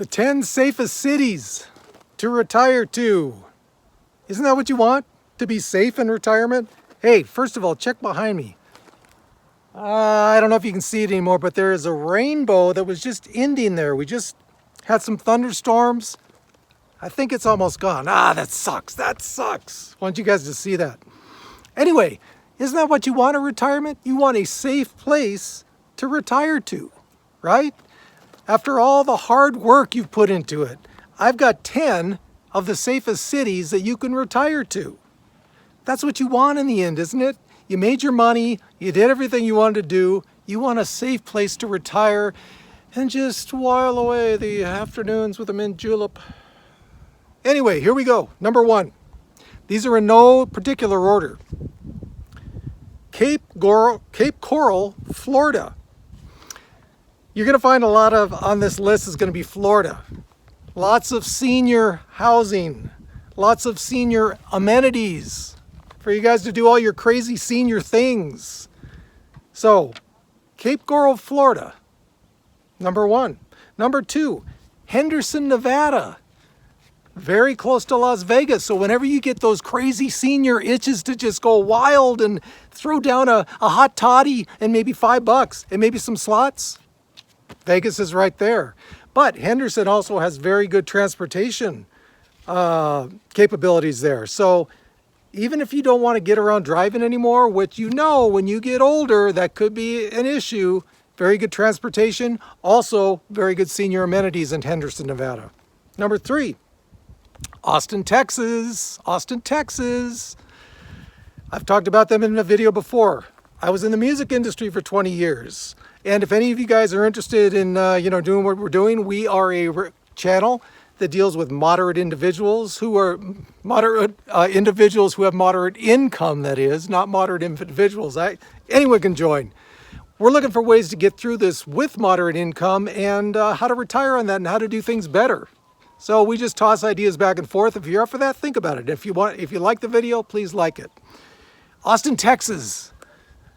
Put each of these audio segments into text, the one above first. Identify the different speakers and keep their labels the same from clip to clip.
Speaker 1: The 10 safest cities to retire to. Isn't that what you want? To be safe in retirement? Hey, first of all, check behind me. I don't know if you can see it anymore, but there is a rainbow that was just ending there. We just had some thunderstorms. I think it's almost gone. That sucks. That sucks. I want you guys to see that. Anyway, isn't that what you want in retirement? You want a safe place to retire to, right? After all the hard work you've put into it, I've got 10 of the safest cities that you can retire to. That's what you want in the end, isn't it? You made your money, you did everything you wanted to do, you want a safe place to retire and just while away the afternoons with a mint julep. Anyway, here we go. Number 1. These are in no particular order. Cape Coral, Florida. You're going to find a lot of, on this list is going to be Florida. Lots of senior housing, lots of senior amenities for you guys to do all your crazy senior things. So, Cape Coral, Florida, number 1. Number 2, Henderson, Nevada. Very close to Las Vegas. So whenever you get those crazy senior itches to just go wild and throw down a hot toddy and maybe $5 and maybe some slots, Vegas is right there. But Henderson also has very good transportation capabilities there. So even if you don't want to get around driving anymore, which you know when you get older, that could be an issue, very good transportation, also very good senior amenities in Henderson, Nevada. Number 3, Austin, Texas. Austin, Texas. I've talked about them in a video before. I was in the music industry for 20 years. And if any of you guys are interested in doing what we're doing, we are a channel that deals with moderate individuals who have moderate income, that is, not moderate individuals. Anyone can join. We're looking for ways to get through this with moderate income and how to retire on that and how to do things better. So we just toss ideas back and forth. If you're up for that, think about it. If you like the video, please like it. Austin, Texas.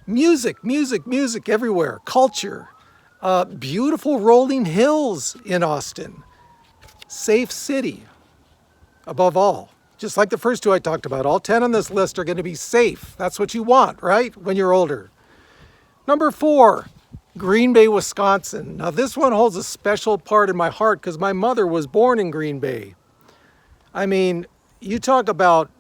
Speaker 1: Music everywhere. Culture. Beautiful rolling hills in Austin. Safe city, above all. Just like the first 2 I talked about. All 10 on this list are going to be safe. That's what you want, right? When you're older. Number 4, Green Bay, Wisconsin. Now this one holds a special part in my heart because my mother was born in Green Bay. I mean, you talk about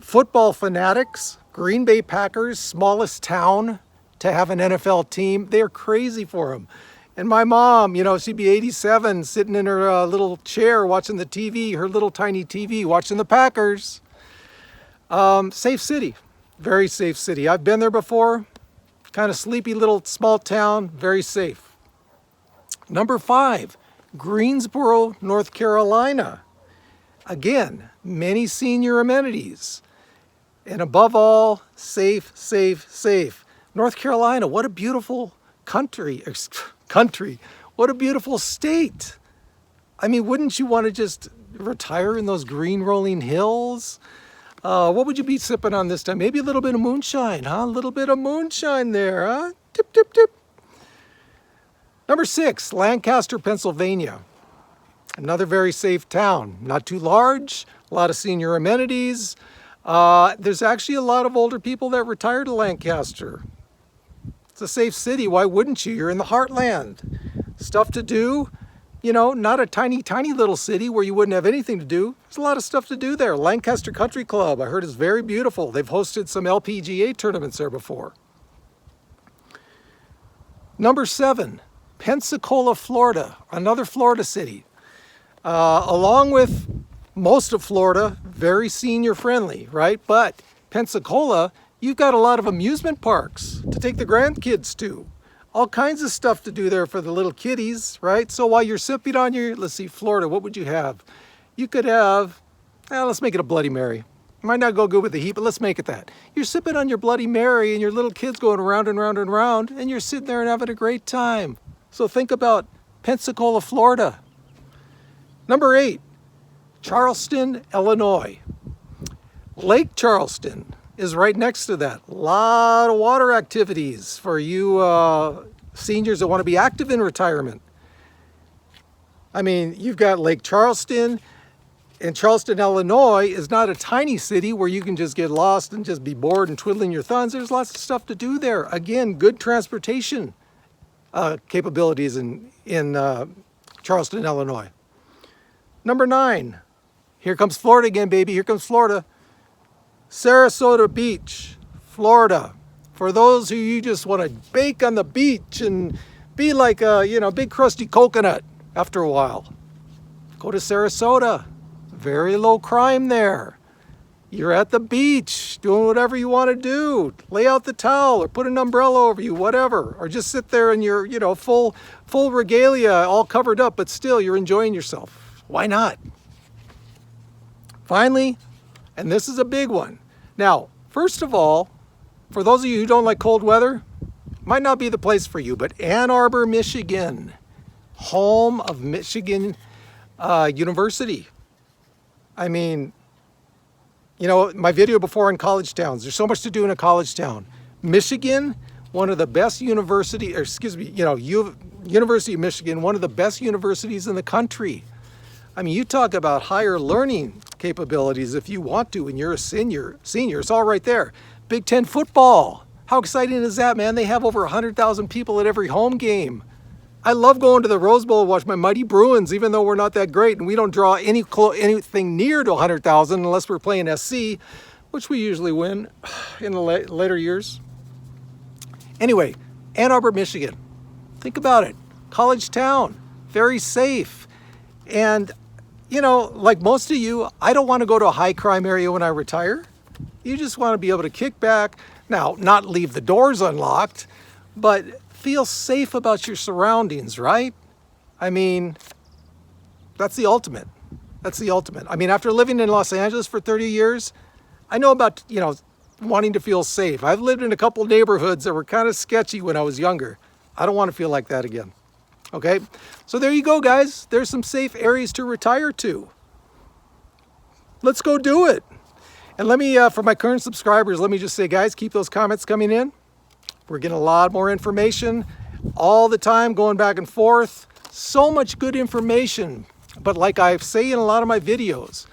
Speaker 1: football fanatics, Green Bay Packers, smallest town to have an NFL team. They're crazy for them. And my mom, she'd be 87, sitting in her little chair watching the TV, her little tiny TV, watching the Packers. Safe city, very safe city. I've been there before. Kind of sleepy little small town, very safe. Number 5, Greensboro, North Carolina. Again, many senior amenities. And above all, safe, safe, safe. North Carolina, what a beautiful country. What a beautiful state. I mean, wouldn't you want to just retire in those green rolling hills? What would you be sipping on this time? Maybe a little bit of moonshine, huh? A little bit of moonshine there, huh? Tip, tip, tip. Number 6, Lancaster, Pennsylvania. Another very safe town. Not too large, a lot of senior amenities. There's actually a lot of older people that retire to Lancaster. It's a safe city. Why wouldn't you? You're in the heartland. Stuff to do. Not a tiny, tiny little city where you wouldn't have anything to do. There's a lot of stuff to do there. Lancaster Country Club, I heard, is very beautiful. They've hosted some LPGA tournaments there before. Number 7, Pensacola, Florida, another Florida city. Along with most of Florida, very senior friendly, right? But Pensacola, you've got a lot of amusement parks to take the grandkids to. All kinds of stuff to do there for the little kiddies, right? So while you're sipping on let's see, Florida, what would you have? You could have, let's make it a Bloody Mary. Might not go good with the heat, but let's make it that. You're sipping on your Bloody Mary and your little kids going around and round and round, and you're sitting there and having a great time. So think about Pensacola, Florida. Number 8, Charleston, Illinois. Lake Charleston is right next to that. A lot of water activities for you seniors that want to be active in retirement. I mean, you've got Lake Charleston, and Charleston, Illinois is not a tiny city where you can just get lost and just be bored and twiddling your thumbs. There's lots of stuff to do there. Again, good transportation capabilities in Charleston, Illinois. Number 9, here comes Florida again, baby. Here comes Florida. Sarasota Beach, Florida. For those who you just want to bake on the beach and be like a, big crusty coconut after a while, go to Sarasota. Very low crime there. You're at the beach doing whatever you want to do. Lay out the towel or put an umbrella over you, whatever. Or just sit there in your, full regalia, all covered up, but still you're enjoying yourself. Why not? Finally, and this is a big one. Now, first of all, for those of you who don't like cold weather, might not be the place for you, but Ann Arbor, Michigan, home of Michigan University. I mean, my video before on college towns, there's so much to do in a college town. Michigan, one of the best University of Michigan, one of the best universities in the country. I mean, you talk about higher learning capabilities if you want to, and you're a senior. It's all right there. Big Ten football. How exciting is that, man? They have over 100,000 people at every home game. I love going to the Rose Bowl to watch my mighty Bruins, even though we're not that great, and we don't draw anything near to 100,000 unless we're playing SC, which we usually win in the later years. Anyway, Ann Arbor, Michigan. Think about it. College town, very safe. And, like most of you, I don't want to go to a high crime area when I retire. You just want to be able to kick back. Now, not leave the doors unlocked, but feel safe about your surroundings, right? I mean, that's the ultimate. That's the ultimate. I mean, after living in Los Angeles for 30 years, I know about, wanting to feel safe. I've lived in a couple neighborhoods that were kind of sketchy when I was younger. I don't want to feel like that again. Okay? So there you go, guys. There's some safe areas to retire to. Let's go do it. And let me, for my current subscribers, let me just say, guys, keep those comments coming in. We're getting a lot more information all the time, going back and forth. So much good information. But like I say in a lot of my videos,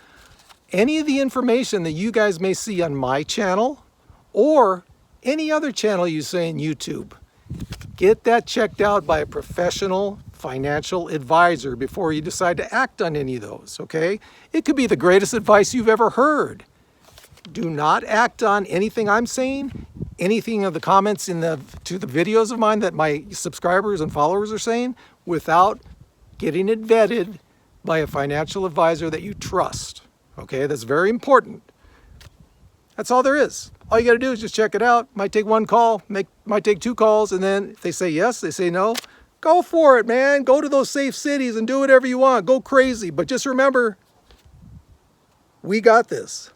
Speaker 1: any of the information that you guys may see on my channel or any other channel you say in YouTube, get that checked out by a professional financial advisor before you decide to act on any of those, okay? It could be the greatest advice you've ever heard. Do not act on anything I'm saying, anything of the comments to the videos of mine that my subscribers and followers are saying without getting it vetted by a financial advisor that you trust. Okay, that's very important. That's all there is. All you got to do is just check it out. Might take one call, might take 2 calls, and then if they say yes, they say no. Go for it, man. Go to those safe cities and do whatever you want. Go crazy. But just remember, we got this.